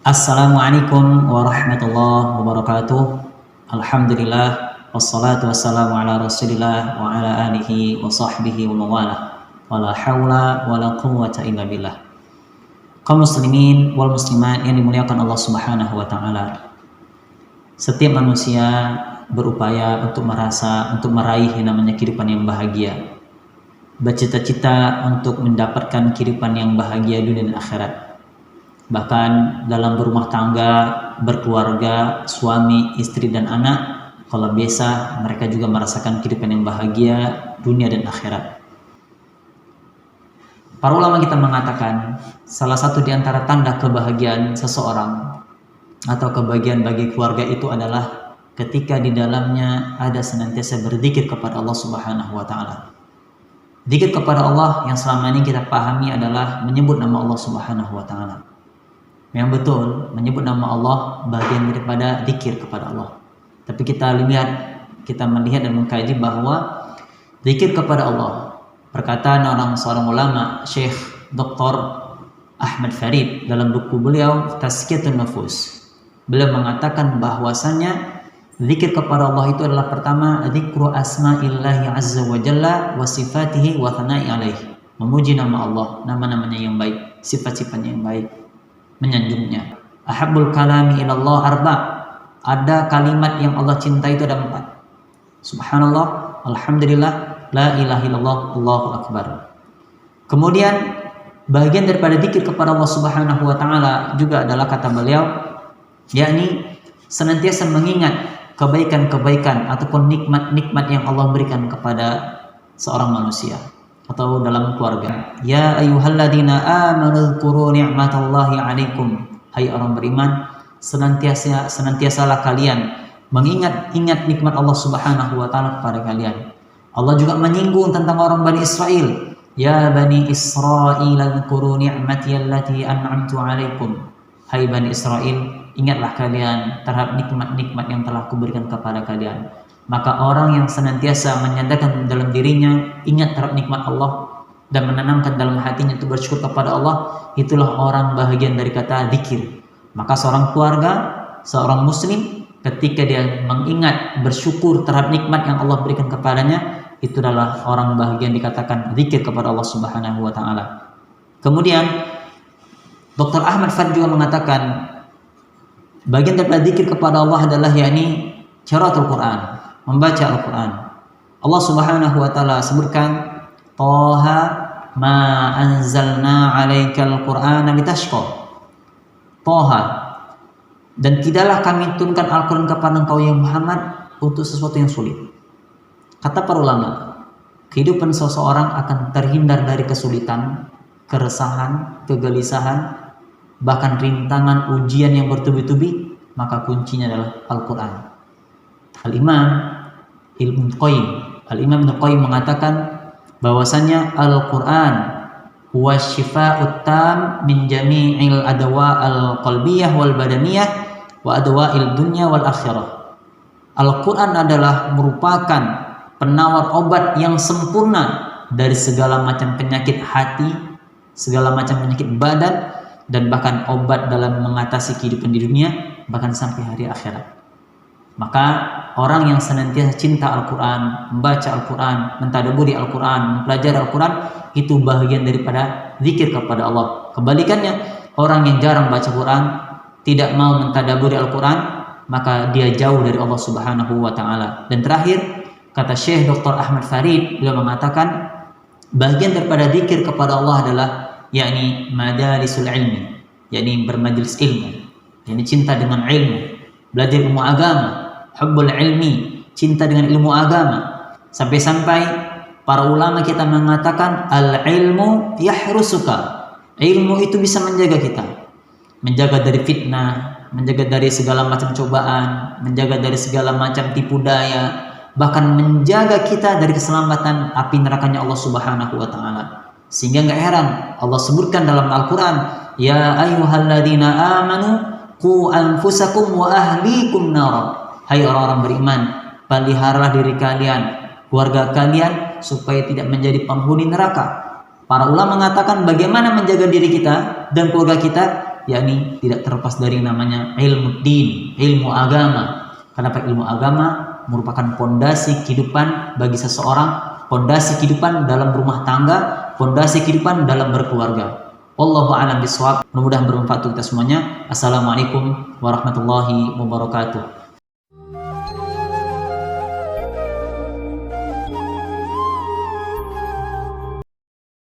Assalamualaikum warahmatullahi wabarakatuh. Alhamdulillah wassalatu wassalamu ala Rasulillah wa ala alihi wa sahbihi wa mawalah. Wala haula wala quwwata illa billah. Kaum muslimin wal muslimat yang dimuliakan Allah Subhanahu wa taala. Setiap manusia berupaya untuk meraih yang namanya kehidupan yang bahagia. Bercita-cita untuk mendapatkan kehidupan yang bahagia dunia dan akhirat. Bahkan dalam berumah tangga, berkeluarga, suami, istri, dan anak, kalau biasa mereka juga merasakan kehidupan yang bahagia dunia dan akhirat. Para ulama kita mengatakan salah satu di antara tanda kebahagiaan seseorang atau kebahagiaan bagi keluarga itu adalah ketika di dalamnya ada senantiasa berzikir kepada Allah Subhanahu wa taala. Zikir kepada Allah yang selama ini kita pahami adalah menyebut nama Allah Subhanahu wa taala. Yang betul, menyebut nama Allah bagian daripada zikir kepada Allah. Tapi kita melihat dan mengkaji bahwa zikir kepada Allah, perkataan seorang ulama, Syekh Dr. Ahmad Farid dalam buku beliau Tazkiyatun Nufus. Beliau mengatakan bahwasannya zikir kepada Allah itu adalah pertama zikru asma'illahi azza wa jalla wa sifatihi wa thana'i alaihi. Memuji nama Allah, nama-namanya yang baik, sifat-sifatnya yang baik, menyanjungnya. Ahabbul kalami ilallah arba. Ada kalimat yang Allah cintai itu ada 4. Subhanallah, alhamdulillah, la ilaha illallah, Allahu akbar. Kemudian bagian daripada zikir kepada Allah Subhanahu wa taala juga adalah kata beliau, yakni senantiasa mengingat kebaikan-kebaikan ataupun nikmat-nikmat yang Allah berikan kepada seorang manusia atau dalam keluarga. Ya ayyuhalladzina amanu dzkuru ni'matallahi 'alaikum. Hai orang beriman, senantiasalah kalian mengingat nikmat Allah Subhanahu wa taala kepada kalian. Allah juga menyinggung tentang orang Bani Israel. Ya Bani Israil dzkuru ni'mati allati an'amtu 'alaikum. Hai Bani Israel, ingatlah kalian terhadap nikmat-nikmat yang telah kuberikan kepada kalian. Maka orang yang senantiasa menyandarkan dalam dirinya ingat terhadap nikmat Allah dan menanamkan dalam hatinya untuk bersyukur kepada Allah, itulah orang bahagian dari kata zikir. Maka seorang keluarga, seorang muslim ketika dia mengingat bersyukur terhadap nikmat yang Allah berikan kepadanya, itu adalah orang bahagian dikatakan zikir kepada Allah Subhanahu wa taala. Kemudian Dr. Ahmad Farid juga mengatakan bagian daripada zikir kepada Allah adalah yakni qiraatul Quran, membaca Al-Quran. Allah Subhanahu wa taala sebutkan, Taha ma anzalna 'alaikal Qur'ana litashqa. Taha, dan tidaklah kami turunkan Al-Quran kepada engkau ya Muhammad untuk sesuatu yang sulit. Kata para ulama, kehidupan seseorang akan terhindar dari kesulitan, keresahan, kegelisahan, bahkan rintangan ujian yang bertubi-tubi, maka kuncinya adalah Al-Quran. Al-Imam Ibnu Qayyim mengatakan bahwasanya Al-Quran huwa syifa'ut tam min jami'il adwa al-qalbiyah wal badaniyah wa adwa'il dunya wal akhirah. Al-Quran adalah merupakan penawar obat yang sempurna dari segala macam penyakit hati, segala macam penyakit badan, dan bahkan obat dalam mengatasi kehidupan di dunia, bahkan sampai hari akhirat. Maka orang yang senantiasa cinta Al-Quran, membaca Al-Quran, mentadaburi Al-Quran, mempelajari Al-Quran, itu bahagian daripada zikir kepada Allah. Kebalikannya, orang yang jarang baca Quran, tidak mau mentadaburi Al-Quran, maka dia jauh dari Allah Subhanahu wa taala. Dan terakhir, kata Syekh Dr. Ahmad Farid, beliau mengatakan bagian daripada zikir kepada Allah adalah yakni madarisul ilmi, yakni bermajelis ilmu, yakni cinta dengan ilmu, belajar ilmu agama, hubbul ilmi, cinta dengan ilmu agama. Sampai-sampai para ulama kita mengatakan al-ilmu yahrusuka. Ilmu itu bisa menjaga kita, menjaga dari fitnah, menjaga dari segala macam cobaan, menjaga dari segala macam tipu daya, bahkan menjaga kita dari keselamatan api nerakanya Allah Subhanahu wa taala. Sehingga enggak heran Allah sebutkan dalam Al-Quran, ya ayyuhalladzina amanu qu anfusakum wa ahlikum nar. Hai orang-orang beriman, peliharalah diri kalian, keluarga kalian supaya tidak menjadi penghuni neraka. Para ulama mengatakan bagaimana menjaga diri kita dan keluarga kita yakni tidak terlepas dari namanya ilmu din, ilmu agama. Kenapa ilmu agama merupakan pondasi kehidupan bagi seseorang, pondasi kehidupan dalam rumah tangga, pondasi kehidupan dalam berkeluarga. Wallahu a'lam bishawab. Mudah-mudahan bermanfaat untuk kita semuanya. Assalamualaikum warahmatullahi wabarakatuh.